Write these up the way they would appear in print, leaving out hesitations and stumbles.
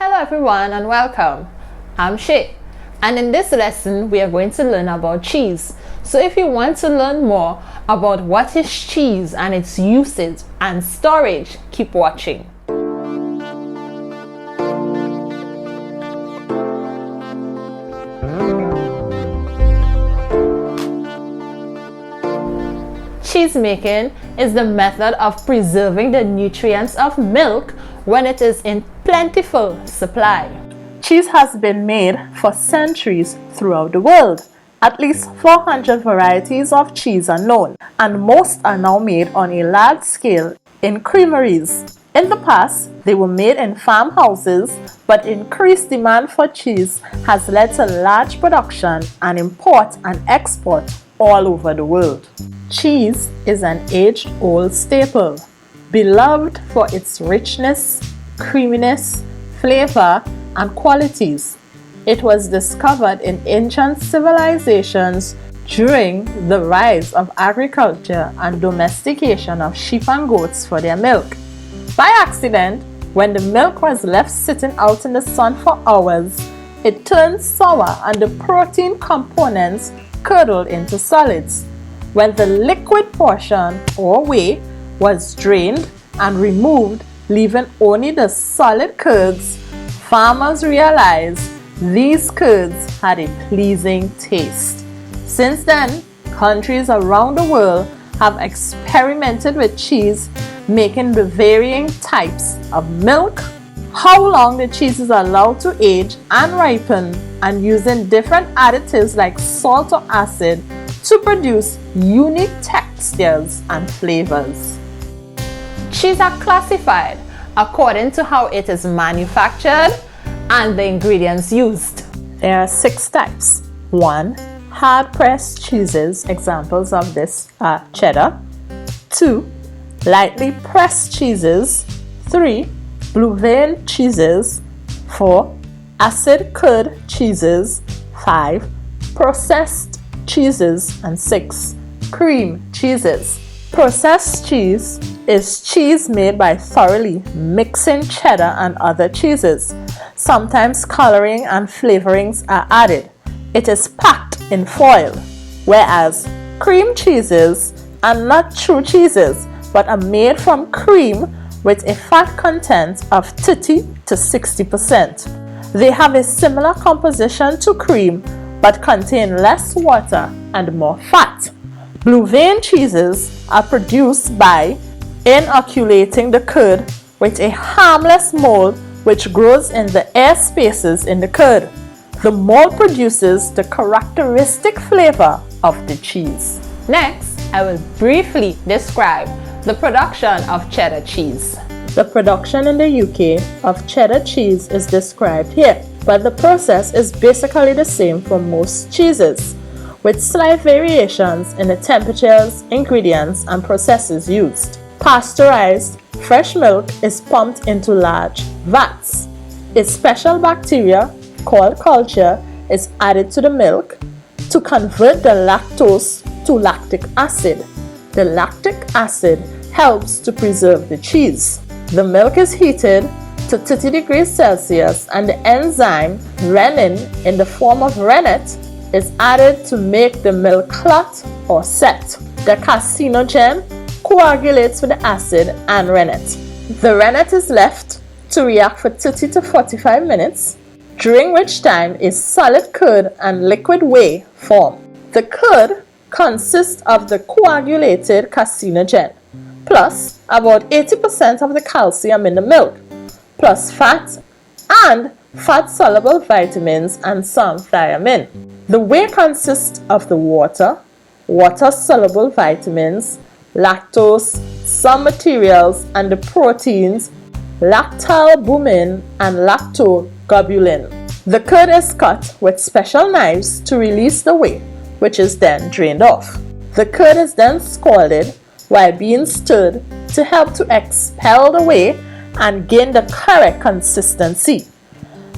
Hello everyone and welcome. I'm Shay, and in this lesson we are going to learn about cheese. So if you want to learn more about what is cheese and its usage and storage, keep watching. Cheese making is the method of preserving the nutrients of milk when it is in plentiful supply. Cheese has been made for centuries throughout the world. At least 400 varieties of cheese are known, and most are now made on a large scale in creameries. In the past, they were made in farmhouses, but increased demand for cheese has led to large production and import and export all over the world. Cheese is an age-old staple, beloved for its richness, creaminess, flavor, and qualities. It was discovered in ancient civilizations during the rise of agriculture and domestication of sheep and goats for their milk. By accident, when the milk was left sitting out in the sun for hours, it turned sour and the protein components curdled into solids. When the liquid portion or whey was drained and removed, leaving only the solid curds, farmers realized these curds had a pleasing taste. Since then, countries around the world have experimented with cheese, making the varying types of milk, how long the cheese is allowed to age and ripen, and using different additives like salt or acid to produce unique textures and flavors. Cheese are classified according to how it is manufactured and the ingredients used. There are 6 types. 1. Hard-pressed cheeses. Examples of this are cheddar. 2. Lightly pressed cheeses. 3. Blue vein cheeses. 4. Acid curd cheeses. 5. Processed cheeses. And 6. Cream cheeses. Processed cheese is cheese made by thoroughly mixing cheddar and other cheeses. Sometimes coloring and flavorings are added. It is packed in foil, whereas cream cheeses are not true cheeses but are made from cream with a fat content of 30 to 60%. They have a similar composition to cream but contain less water and more fat. Blue vein cheeses are produced by inoculating the curd with a harmless mold which grows in the air spaces in the curd. The mold produces the characteristic flavor of the cheese. Next, I will briefly describe the production of cheddar cheese. The production in the UK of cheddar cheese is described here, but the process is basically the same for most cheeses, with slight variations in the temperatures, ingredients, and processes used. Pasteurized fresh milk is pumped into large vats. A special bacteria called culture is added to the milk to convert the lactose to lactic acid. The lactic acid helps to preserve the cheese. The milk is heated to 30 degrees Celsius and the enzyme rennin in the form of rennet is added to make the milk clot or set. The carcinogen coagulates with the acid and rennet. The rennet is left to react for 30 to 45 minutes, during which time a solid curd and liquid whey form. The curd consists of the coagulated carcinogen, plus about 80% of the calcium in the milk, plus fat and fat-soluble vitamins and some thiamine. The whey consists of the water-soluble vitamins, lactose, some materials, and the proteins lactalbumin and lactoglobulin. The curd is cut with special knives to release the whey, which is then drained off. The curd is then scalded while being stirred to help to expel the whey and gain the correct consistency.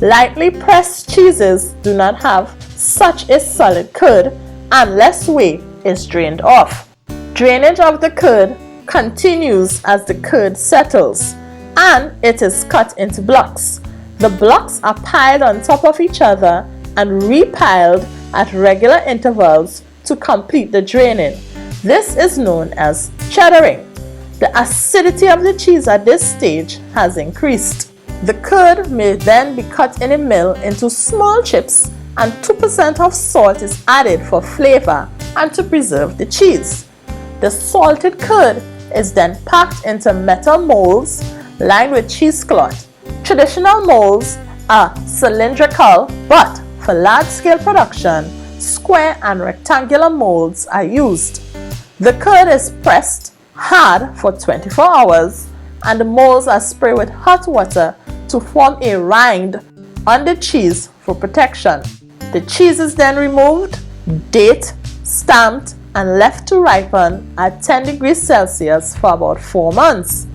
Lightly pressed cheeses do not have such a solid curd unless whey is drained off. Drainage of the curd continues as the curd settles and it is cut into blocks. The blocks are piled on top of each other and repiled at regular intervals to complete the draining. This is known as cheddaring. The acidity of the cheese at this stage has increased. The curd may then be cut in a mill into small chips, and 2% of salt is added for flavor and to preserve the cheese. The salted curd is then packed into metal molds lined with cheesecloth. Traditional molds are cylindrical, but for large-scale production, square and rectangular molds are used. The curd is pressed hard for 24 hours, and the molds are sprayed with hot water to form a rind on the cheese for protection. The cheese is then removed, dated, stamped, and left to ripen at 10 degrees Celsius for about 4 months,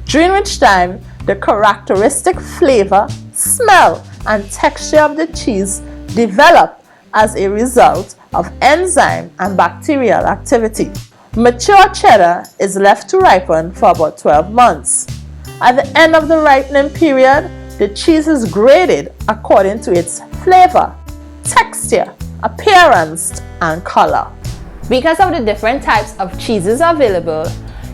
during which time the characteristic flavor, smell, and texture of the cheese develop as a result of enzyme and bacterial activity. Mature cheddar is left to ripen for about 12 months. At the end of the ripening period, the cheese is graded according to its flavor, texture, appearance, and color. Because of the different types of cheeses available,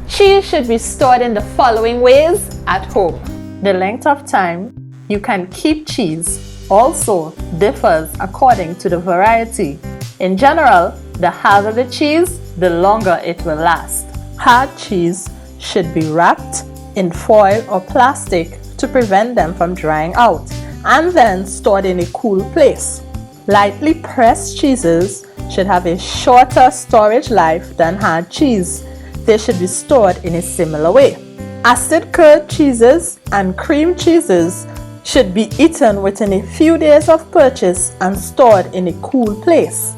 cheese should be stored in the following ways at home. The length of time you can keep cheese also differs according to the variety. In general, the harder the cheese, the longer it will last. Hard cheese should be wrapped in foil or plastic to prevent them from drying out, and then stored in a cool place. Lightly pressed cheeses should have a shorter storage life than hard cheese. They should be stored in a similar way. Acid curd cheeses and cream cheeses should be eaten within a few days of purchase and stored in a cool place.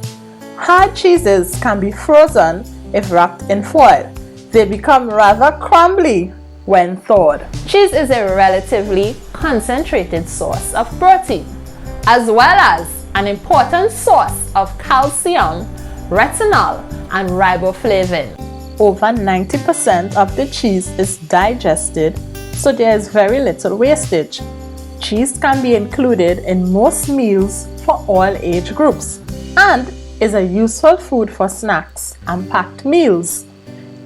Hard cheeses can be frozen if wrapped in foil. They become rather crumbly when thawed. Cheese is a relatively concentrated source of protein, as well as an important source of calcium, retinol, and riboflavin. Over 90% of the cheese is digested, so there is very little wastage. Cheese can be included in most meals for all age groups and is a useful food for snacks and packed meals.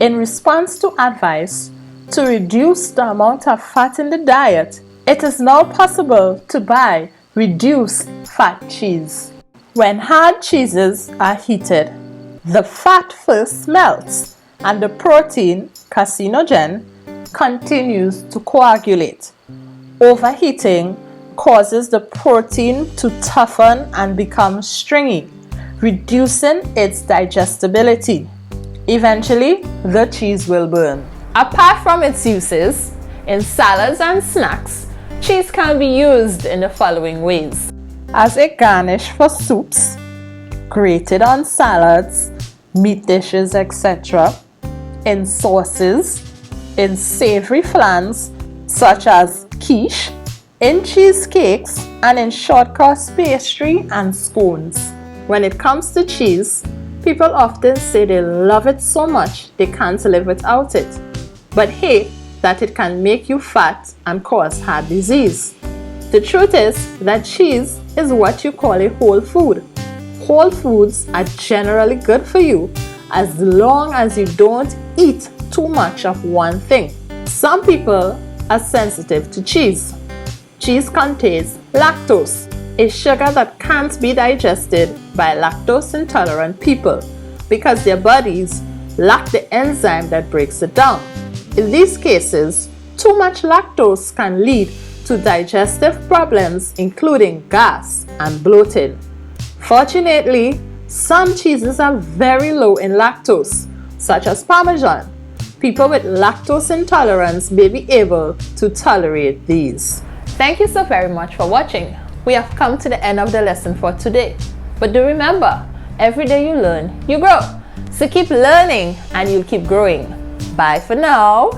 In response to advice to reduce the amount of fat in the diet, it is now possible to buy reduced fat cheese. When hard cheeses are heated, the fat first melts and the protein, carcinogen, continues to coagulate. Overheating causes the protein to toughen and become stringy, reducing its digestibility. Eventually, the cheese will burn. Apart from its uses, in salads and snacks, cheese can be used in the following ways. As a garnish for soups, grated on salads, meat dishes, etc., in sauces, in savory flans such as quiche, in cheesecakes, and in short crust pastry and scones. When it comes to cheese, people often say they love it so much they can't live without it, but hate that it can make you fat and cause heart disease. The truth is that cheese is what you call a whole food. Whole foods are generally good for you as long as you don't eat too much of one thing. Some people are sensitive to cheese. Cheese contains lactose, a sugar that can't be digested by lactose intolerant people because their bodies lack the enzyme that breaks it down. In these cases, too much lactose can lead to digestive problems including gas and bloating. Fortunately, some cheeses are very low in lactose, such as Parmesan. People with lactose intolerance may be able to tolerate these. Thank you so very much for watching. We have come to the end of the lesson for today. But do remember, every day you learn, you grow. So keep learning and you'll keep growing. Bye for now.